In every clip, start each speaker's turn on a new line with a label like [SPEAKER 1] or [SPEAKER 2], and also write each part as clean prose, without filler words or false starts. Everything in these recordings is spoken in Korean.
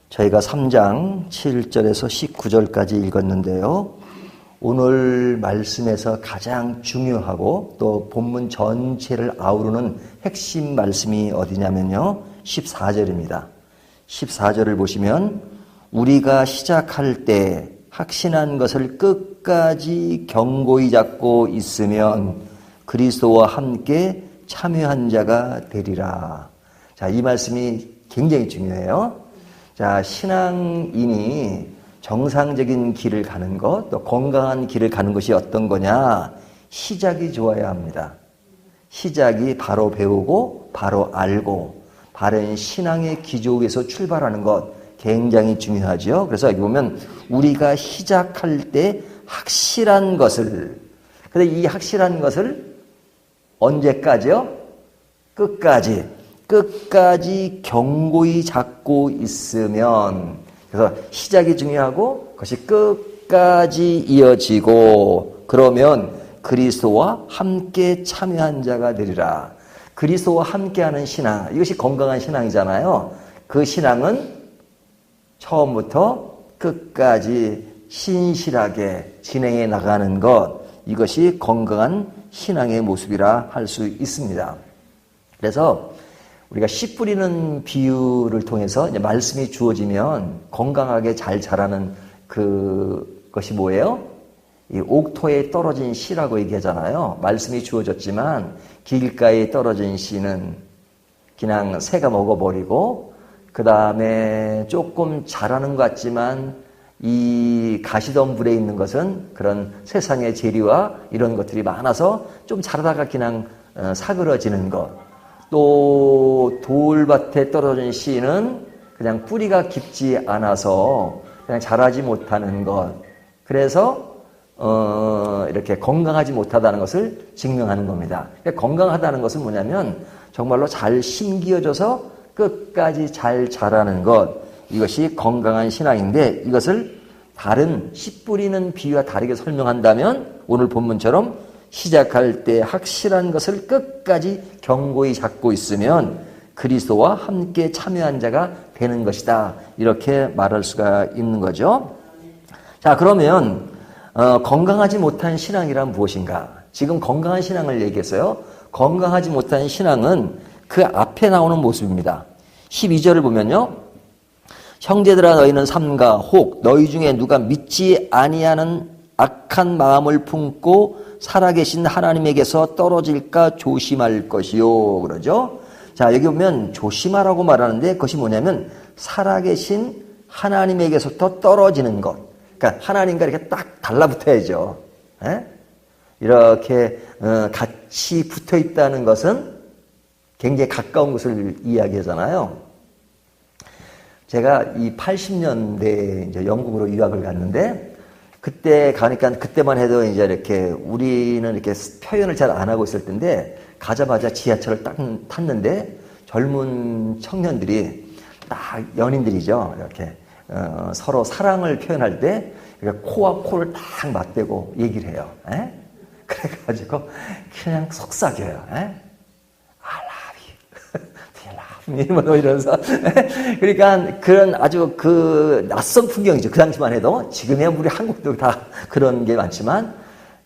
[SPEAKER 1] 저희가 3장 7절에서 19절까지 읽었는데요. 오늘 말씀에서 가장 중요하고 또 본문 전체를 아우르는 핵심 말씀이 어디냐면요. 14절입니다. 14절을 보시면 우리가 시작할 때 확신한 것을 끝까지 견고히 잡고 있으면 그리스도와 함께 참여한 자가 되리라. 자, 이 말씀이 굉장히 중요해요. 자, 신앙인이 정상적인 길을 가는 것, 또 건강한 길을 가는 것이 어떤 거냐? 시작이 좋아야 합니다. 시작이 바로 배우고, 바로 알고, 바른 신앙의 기조 위에서 출발하는 것 굉장히 중요하죠. 그래서 여기 보면 우리가 시작할 때 확실한 것을, 근데 이 확실한 것을 언제까지요? 끝까지 견고히 잡고 있으면, 그래서 시작이 중요하고 그것이 끝까지 이어지고 그러면 그리스도와 함께 참여한 자가 되리라. 그리스도와 함께하는 신앙, 이것이 건강한 신앙이잖아요. 그 신앙은 처음부터 끝까지 신실하게 진행해 나가는 것, 이것이 건강한 신앙의 모습이라 할 수 있습니다. 그래서 우리가 씨 뿌리는 비유를 통해서 이제 말씀이 주어지면 건강하게 잘 자라는 그것이 뭐예요? 이 옥토에 떨어진 씨라고 얘기하잖아요. 말씀이 주어졌지만 길가에 떨어진 씨는 그냥 새가 먹어버리고 그 다음에 조금 자라는 것 같지만 이 가시덤불에 있는 것은 그런 세상의 재리와 이런 것들이 많아서 좀 자라다가 그냥 사그러지는 것. 또 돌밭에 떨어진 씨는 그냥 뿌리가 깊지 않아서 그냥 자라지 못하는 것. 그래서 이렇게 건강하지 못하다는 것을 증명하는 겁니다. 그러니까 건강하다는 것은 뭐냐면 정말로 잘 심기어져서 끝까지 잘 자라는 것. 이것이 건강한 신앙인데 이것을 다른 씨 뿌리는 비유와 다르게 설명한다면 오늘 본문처럼 시작할 때 확실한 것을 끝까지 견고히 잡고 있으면 그리스도와 함께 참여한 자가 되는 것이다. 이렇게 말할 수가 있는 거죠. 자, 그러면 건강하지 못한 신앙이란 무엇인가? 지금 건강한 신앙을 얘기했어요. 건강하지 못한 신앙은 그 앞에 나오는 모습입니다. 12절을 보면요. 형제들아 너희는 삼가 혹 너희 중에 누가 믿지 아니하는 악한 마음을 품고 살아계신 하나님에게서 떨어질까 조심할 것이요. 그러죠. 자, 여기 보면 조심하라고 말하는데 그것이 뭐냐면 살아계신 하나님에게서부터 떨어지는 것. 그러니까 하나님과 이렇게 딱 달라붙어야죠. 에? 이렇게 같이 붙어 있다는 것은 굉장히 가까운 것을 이야기하잖아요. 제가 이 80년대에 이제 영국으로 유학을 갔는데 그때 가니까 그때만 해도 이제 이렇게 우리는 이렇게 표현을 잘 안 하고 있을 텐데 가자마자 지하철을 딱 탔는데 젊은 청년들이 딱 연인들이죠. 이렇게 서로 사랑을 표현할 때 코와 코를 딱 맞대고 얘기를 해요. 에? 그래가지고 그냥 속삭여요. 에? I love you. 뭐 이러면서. 그러니까 그런 아주 그 낯선 풍경이죠. 그 당시만 해도. 지금이야 우리 한국도 다 그런 게 많지만.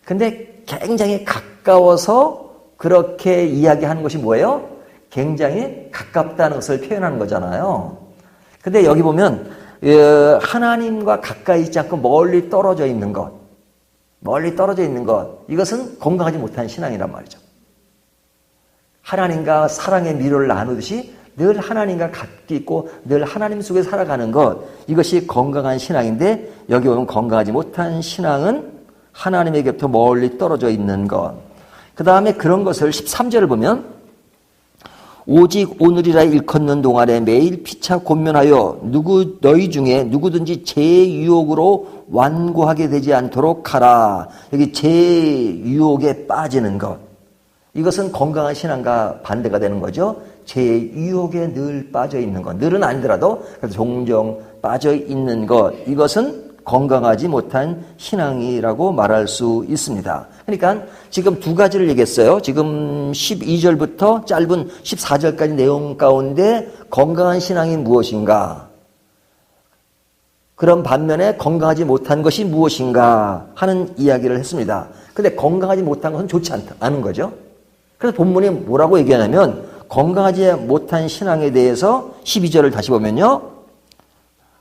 [SPEAKER 1] 근데 굉장히 가까워서 그렇게 이야기하는 것이 뭐예요? 굉장히 가깝다는 것을 표현하는 거잖아요. 근데 여기 보면 하나님과 가까이 있지 않고 멀리 떨어져 있는 것. 멀리 떨어져 있는 것. 이것은 건강하지 못한 신앙이란 말이죠. 하나님과 사랑의 미로를 나누듯이 늘 하나님과 같이 있고 늘 하나님 속에 살아가는 것. 이것이 건강한 신앙인데 여기 보면 건강하지 못한 신앙은 하나님에게부터 멀리 떨어져 있는 것. 그 다음에 그런 것을 13절을 보면 오직 오늘이라 일컫는 동안에 매일 피차 곤면하여 너희 중에 누구든지 제 유혹으로 완고하게 되지 않도록 하라. 여기 제 유혹에 빠지는 것. 이것은 건강한 신앙과 반대가 되는 거죠. 죄의 유혹에 늘 빠져 있는 것, 늘은 아니더라도 그래도 종종 빠져 있는 것, 이것은 건강하지 못한 신앙이라고 말할 수 있습니다. 그러니까 지금 두 가지를 얘기했어요. 지금 12절부터 짧은 14절까지 내용 가운데 건강한 신앙이 무엇인가? 그런 반면에 건강하지 못한 것이 무엇인가 하는 이야기를 했습니다. 근데 건강하지 못한 것은 좋지 않은 거죠. 그래서 본문이 뭐라고 얘기하냐면 건강하지 못한 신앙에 대해서 12절을 다시 보면요.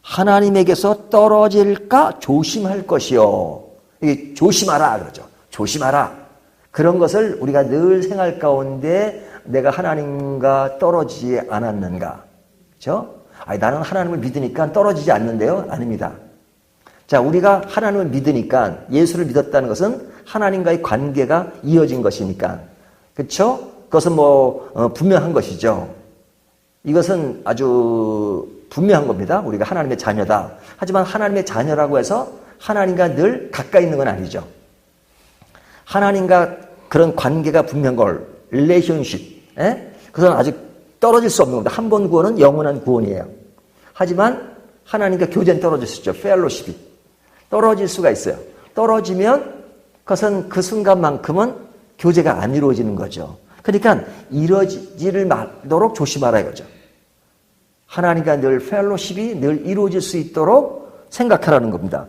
[SPEAKER 1] 하나님에게서 떨어질까 조심할 것이요. 이게 조심하라 그러죠. 조심하라. 그런 것을 우리가 늘 생활 가운데 내가 하나님과 떨어지지 않았는가. 그렇죠? 나는 하나님을 믿으니까 떨어지지 않는데요. 아닙니다. 자, 우리가 하나님을 믿으니까 예수를 믿었다는 것은 하나님과의 관계가 이어진 것이니까. 그렇죠? 그것은 분명한 것이죠. 이것은 아주 분명한 겁니다. 우리가 하나님의 자녀다. 하지만 하나님의 자녀라고 해서 하나님과 늘 가까이 있는 건 아니죠. 하나님과 그런 관계가 분명한 걸, relationship. 그것은 아직 떨어질 수 없는 겁니다. 한 번 구원은 영원한 구원이에요. 하지만 하나님과 교제는 떨어질 수 있죠. fellowship이. 떨어질 수가 있어요. 떨어지면 그것은 그 순간만큼은 교제가 안 이루어지는 거죠. 그러니까 이루어지지를 말도록 조심하라 이거죠. 하나님과 늘 펠로십이 늘 이루어질 수 있도록 생각하라는 겁니다.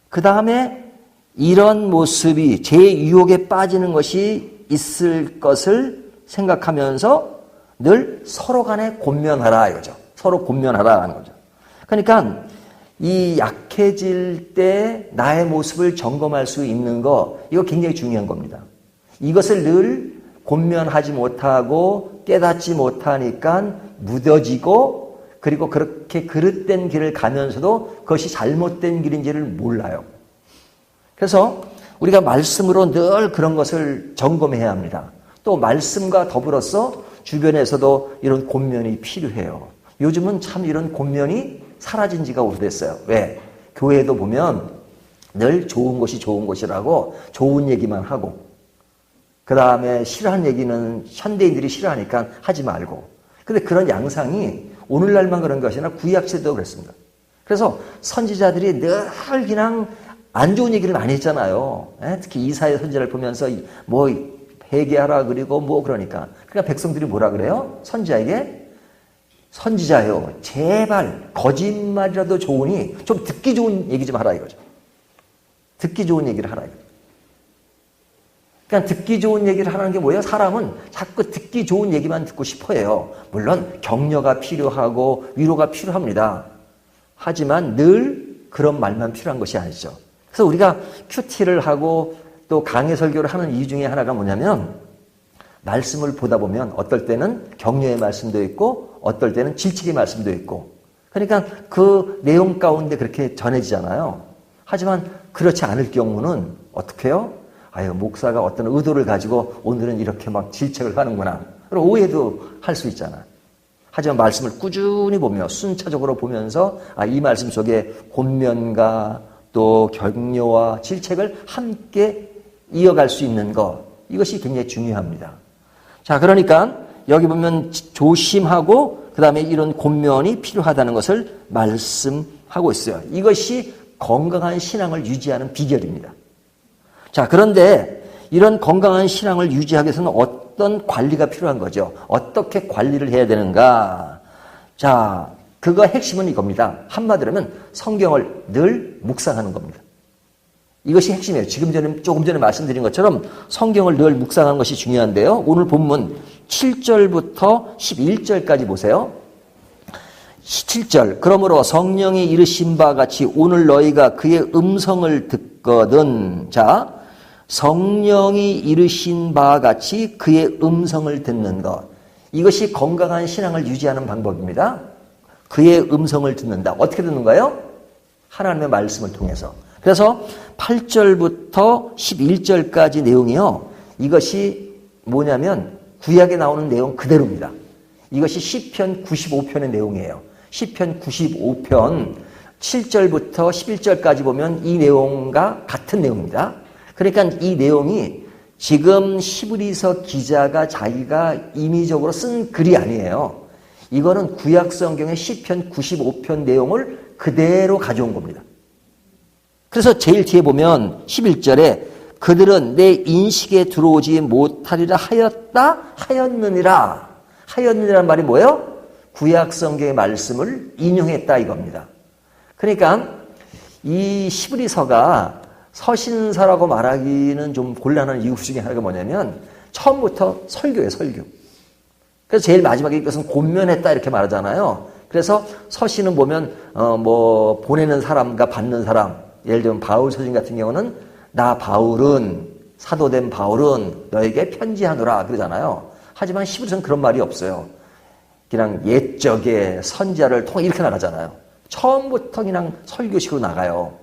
[SPEAKER 1] 그 다음에 이런 모습이 제 유혹에 빠지는 것이 있을 것을 생각하면서 늘 서로 간에 권면하라 이거죠. 서로 권면하라 하는 거죠. 그러니까 이 약해질 때 나의 모습을 점검할 수 있는 거, 이거 굉장히 중요한 겁니다. 이것을 늘 권면하지 못하고 깨닫지 못하니까 무뎌지고, 그리고 그렇게 그릇된 길을 가면서도 그것이 잘못된 길인지를 몰라요. 그래서 우리가 말씀으로 늘 그런 것을 점검해야 합니다. 또 말씀과 더불어서 주변에서도 이런 권면이 필요해요. 요즘은 참 이런 권면이 사라진 지가 오래됐어요. 왜? 교회도 보면 늘 좋은 것이 좋은 것이라고 좋은 얘기만 하고, 그 다음에 싫어하는 얘기는 현대인들이 싫어하니까 하지 말고. 근데 그런 양상이 오늘날만 그런 것이 아니라 구약시대도 그랬습니다. 그래서 선지자들이 늘 그냥 안 좋은 얘기를 많이 했잖아요. 특히 이사야 선지자를 보면서 회개하라 그리고 그러니까. 그러니까 백성들이 뭐라 그래요? 선지자에게, 선지자요, 제발 거짓말이라도 좋으니 좀 듣기 좋은 얘기 좀 하라 이거죠. 듣기 좋은 얘기를 하라 이거죠. 그러니까 듣기 좋은 얘기를 하라는 게 뭐예요? 사람은 자꾸 듣기 좋은 얘기만 듣고 싶어 해요. 물론 격려가 필요하고 위로가 필요합니다. 하지만 늘 그런 말만 필요한 것이 아니죠. 그래서 우리가 큐티를 하고 또 강해 설교를 하는 이유 중에 하나가 뭐냐면, 말씀을 보다 보면 어떨 때는 격려의 말씀도 있고 어떨 때는 질책의 말씀도 있고, 그러니까 그 내용 가운데 그렇게 전해지잖아요. 하지만 그렇지 않을 경우는 어떻게 해요? 목사가 어떤 의도를 가지고 오늘은 이렇게 막 질책을 하는구나. 그런 오해도 할 수 있잖아. 하지만 말씀을 꾸준히 보며 순차적으로 보면서 이 말씀 속에 권면과 또 격려와 질책을 함께 이어갈 수 있는 것, 이것이 굉장히 중요합니다. 자, 그러니까 여기 보면 조심하고 그 다음에 이런 권면이 필요하다는 것을 말씀하고 있어요. 이것이 건강한 신앙을 유지하는 비결입니다. 자, 그런데 이런 건강한 신앙을 유지하기 위해서는 어떤 관리가 필요한 거죠? 어떻게 관리를 해야 되는가? 자, 그거 핵심은 이겁니다. 한마디로 하면 성경을 늘 묵상하는 겁니다. 이것이 핵심이에요. 조금 전에 말씀드린 것처럼 성경을 늘 묵상하는 것이 중요한데요. 오늘 본문 7절부터 11절까지 보세요. 7절, 그러므로 성령이 이르신 바와 같이 오늘 너희가 그의 음성을 듣거든. 자, 성령이 이르신 바와 같이 그의 음성을 듣는 것. 이것이 건강한 신앙을 유지하는 방법입니다. 그의 음성을 듣는다. 어떻게 듣는가요? 하나님의 말씀을 통해서. 그래서 8절부터 11절까지 내용이요. 이것이 뭐냐면 구약에 나오는 내용 그대로입니다. 이것이 시편 95편의 내용이에요. 시편 95편 7절부터 11절까지 보면 이 내용과 같은 내용입니다. 그러니까 이 내용이 지금 히브리서 기자가 자기가 임의적으로 쓴 글이 아니에요. 이거는 구약 성경의 시편 95편 내용을 그대로 가져온 겁니다. 그래서 제일 뒤에 보면 11절에 그들은 내 인식에 들어오지 못하리라 하였느니라. 하였느니라는 말이 뭐예요? 구약 성경의 말씀을 인용했다 이겁니다. 그러니까 이 히브리서가 서신서라고 말하기는 좀 곤란한 이유 중에 하나가 뭐냐면 처음부터 설교예요, 설교. 그래서 제일 마지막에 이것은 권면했다 이렇게 말하잖아요. 그래서 서신은 보면 뭐 보내는 사람과 받는 사람, 예를 들면 바울 서신 같은 경우는 나 바울은 사도된 바울은 너에게 편지하노라 그러잖아요. 하지만 히브리서는 그런 말이 없어요. 그냥 옛적의 선지자를 통해 이렇게 나가잖아요. 처음부터 그냥 설교식으로 나가요.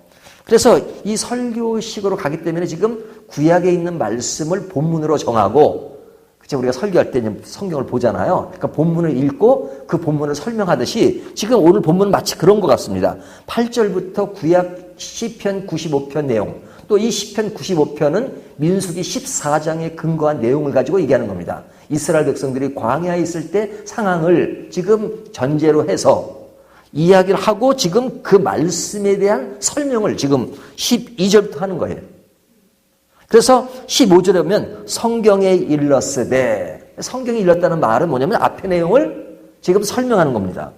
[SPEAKER 1] 그래서 이 설교식으로 가기 때문에 지금 구약에 있는 말씀을 본문으로 정하고, 그쵸? 우리가 설교할 때 성경을 보잖아요. 그러니까 본문을 읽고 그 본문을 설명하듯이 지금 오늘 본문은 마치 그런 것 같습니다. 8절부터 구약 시편 95편 내용, 또 이 시편 95편은 민수기 14장에 근거한 내용을 가지고 얘기하는 겁니다. 이스라엘 백성들이 광야에 있을 때 상황을 지금 전제로 해서 이야기를 하고 지금 그 말씀에 대한 설명을 지금 12절부터 하는 거예요. 그래서 15절에 보면 성경에 일렀으되, 성경에 일렀다는 말은 뭐냐면 앞의 내용을 지금 설명하는 겁니다.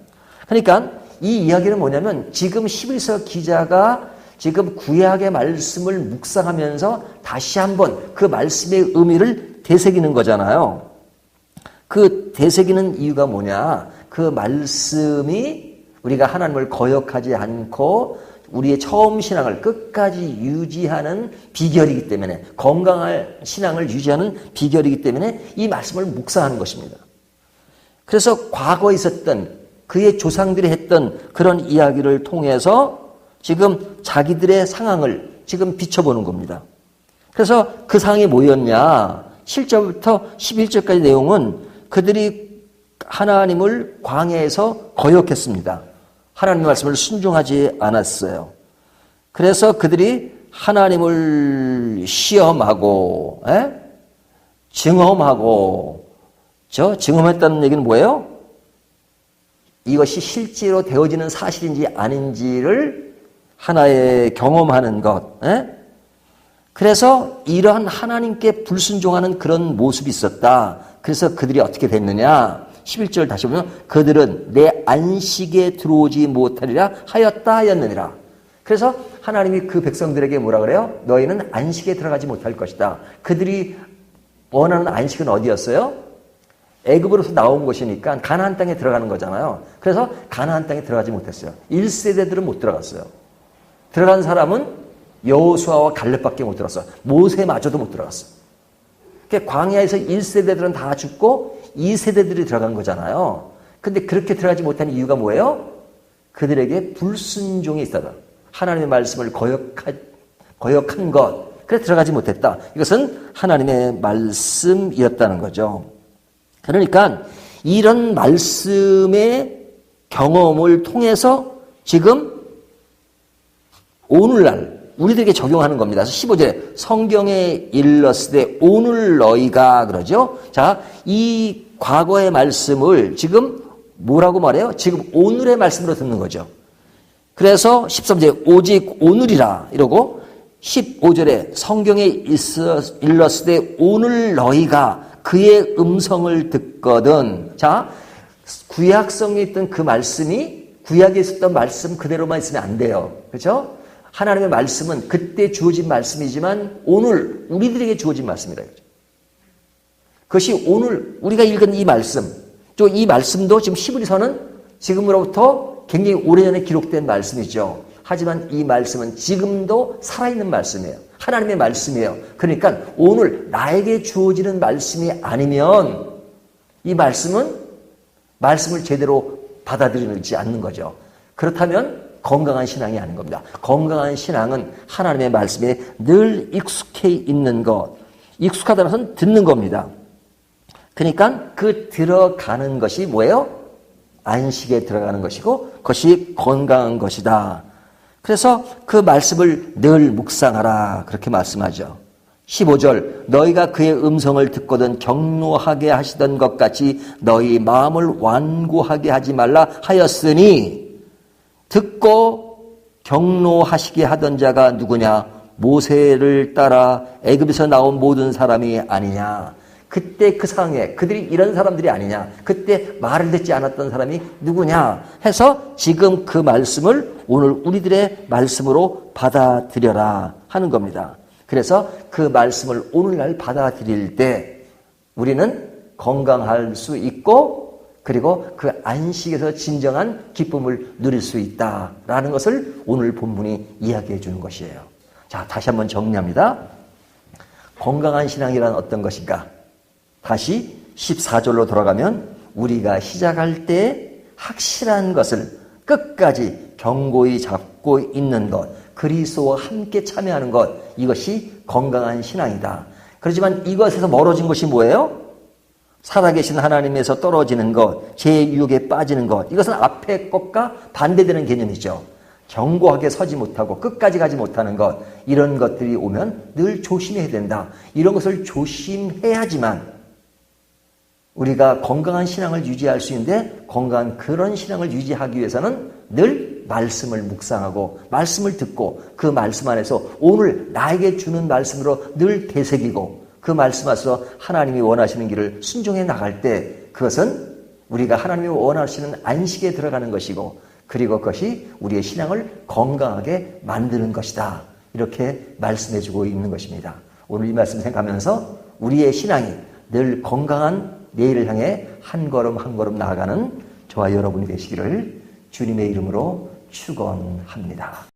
[SPEAKER 1] 그러니까 이 이야기는 뭐냐면 지금 히브리서 기자가 지금 구약의 말씀을 묵상하면서 다시 한번 그 말씀의 의미를 되새기는 거잖아요. 그 되새기는 이유가 뭐냐? 그 말씀이 우리가 하나님을 거역하지 않고 우리의 처음 신앙을 끝까지 유지하는 비결이기 때문에, 건강한 신앙을 유지하는 비결이기 때문에 이 말씀을 묵상하는 것입니다. 그래서 과거에 있었던 그의 조상들이 했던 그런 이야기를 통해서 지금 자기들의 상황을 지금 비춰보는 겁니다. 그래서 그 상황이 뭐였냐? 7절부터 11절까지 내용은 그들이 하나님을 광야에서 거역했습니다. 하나님의 말씀을 순종하지 않았어요. 그래서 그들이 하나님을 시험하고, 증험하고, 증험했다는 얘기는 뭐예요? 이것이 실제로 되어지는 사실인지 아닌지를 하나의 경험하는 것. 그래서 이러한 하나님께 불순종하는 그런 모습이 있었다. 그래서 그들이 어떻게 됐느냐? 11절 다시 보면 그들은 내 안식에 들어오지 못하리라 하였느니라. 그래서 하나님이 그 백성들에게 뭐라 그래요? 너희는 안식에 들어가지 못할 것이다. 그들이 원하는 안식은 어디였어요? 애굽으로서 나온 것이니까 가나안 땅에 들어가는 거잖아요. 그래서 가나안 땅에 들어가지 못했어요. 1세대들은 못 들어갔어요. 들어간 사람은 여호수아와 갈렙밖에 못 들어갔어요. 모세마저도 못 들어갔어요. 그러니까 광야에서 1세대들은 다 죽고 2세대들이 들어간 거잖아요. 근데 그렇게 들어가지 못한 이유가 뭐예요? 그들에게 불순종이 있었다. 하나님의 말씀을 거역한 것. 그래서 들어가지 못했다. 이것은 하나님의 말씀이었다는 거죠. 그러니까 이런 말씀의 경험을 통해서 지금 오늘날 우리들에게 적용하는 겁니다. 그래서 15절에 성경에 일렀으되 오늘 너희가 그러죠. 자, 이 과거의 말씀을 지금 뭐라고 말해요? 지금 오늘의 말씀으로 듣는 거죠. 그래서 13절에 오직 오늘이라 이러고 15절에 성경에 일렀으되 오늘 너희가 그의 음성을 듣거든. 자, 구약성에 있던 그 말씀이 구약에 있었던 말씀 그대로만 있으면 안 돼요. 그렇죠? 하나님의 말씀은 그때 주어진 말씀이지만 오늘 우리들에게 주어진 말씀이다. 그것이 오늘 우리가 읽은 이 말씀, 또 이 말씀도 지금 히브리서는 지금으로부터 굉장히 오래전에 기록된 말씀이죠. 하지만 이 말씀은 지금도 살아있는 말씀이에요. 하나님의 말씀이에요. 그러니까 오늘 나에게 주어지는 말씀이 아니면 이 말씀을 제대로 받아들이지 않는 거죠. 그렇다면 건강한 신앙이 아닌 겁니다. 건강한 신앙은 하나님의 말씀에 늘 익숙해 있는 것. 익숙하다는 것은 듣는 겁니다. 그러니까 그 들어가는 것이 뭐예요? 안식에 들어가는 것이고 그것이 건강한 것이다. 그래서 그 말씀을 늘 묵상하라 그렇게 말씀하죠. 15절 너희가 그의 음성을 듣거든 경노하게 하시던 것 같이 너희 마음을 완고하게 하지 말라 하였으니 듣고 경노하시게 하던 자가 누구냐? 모세를 따라 애굽에서 나온 모든 사람이 아니냐? 그때 그 상황에 그들이 이런 사람들이 아니냐? 그때 말을 듣지 않았던 사람이 누구냐? 해서 지금 그 말씀을 오늘 우리들의 말씀으로 받아들여라 하는 겁니다. 그래서 그 말씀을 오늘날 받아들일 때 우리는 건강할 수 있고 그리고 그 안식에서 진정한 기쁨을 누릴 수 있다라는 것을 오늘 본문이 이야기해 주는 것이에요. 자, 다시 한번 정리합니다. 건강한 신앙이란 어떤 것인가? 다시 14절로 돌아가면 우리가 시작할 때 확실한 것을 끝까지 견고히 잡고 있는 것, 그리스도와 함께 참여하는 것, 이것이 건강한 신앙이다. 그렇지만 이것에서 멀어진 것이 뭐예요? 살아계신 하나님에서 떨어지는 것, 죄의 유혹에 빠지는 것, 이것은 앞에 것과 반대되는 개념이죠. 견고하게 서지 못하고 끝까지 가지 못하는 것, 이런 것들이 오면 늘 조심해야 된다. 이런 것을 조심해야지만 우리가 건강한 신앙을 유지할 수 있는데 건강한 그런 신앙을 유지하기 위해서는 늘 말씀을 묵상하고 말씀을 듣고 그 말씀 안에서 오늘 나에게 주는 말씀으로 늘 되새기고 그 말씀 안에서 하나님이 원하시는 길을 순종해 나갈 때 그것은 우리가 하나님이 원하시는 안식에 들어가는 것이고 그리고 그것이 우리의 신앙을 건강하게 만드는 것이다. 이렇게 말씀해 주고 있는 것입니다. 오늘 이 말씀 생각하면서 우리의 신앙이 늘 건강한 내일을 향해 한 걸음 한 걸음 나아가는 저와 여러분이 되시기를 주님의 이름으로 축원합니다.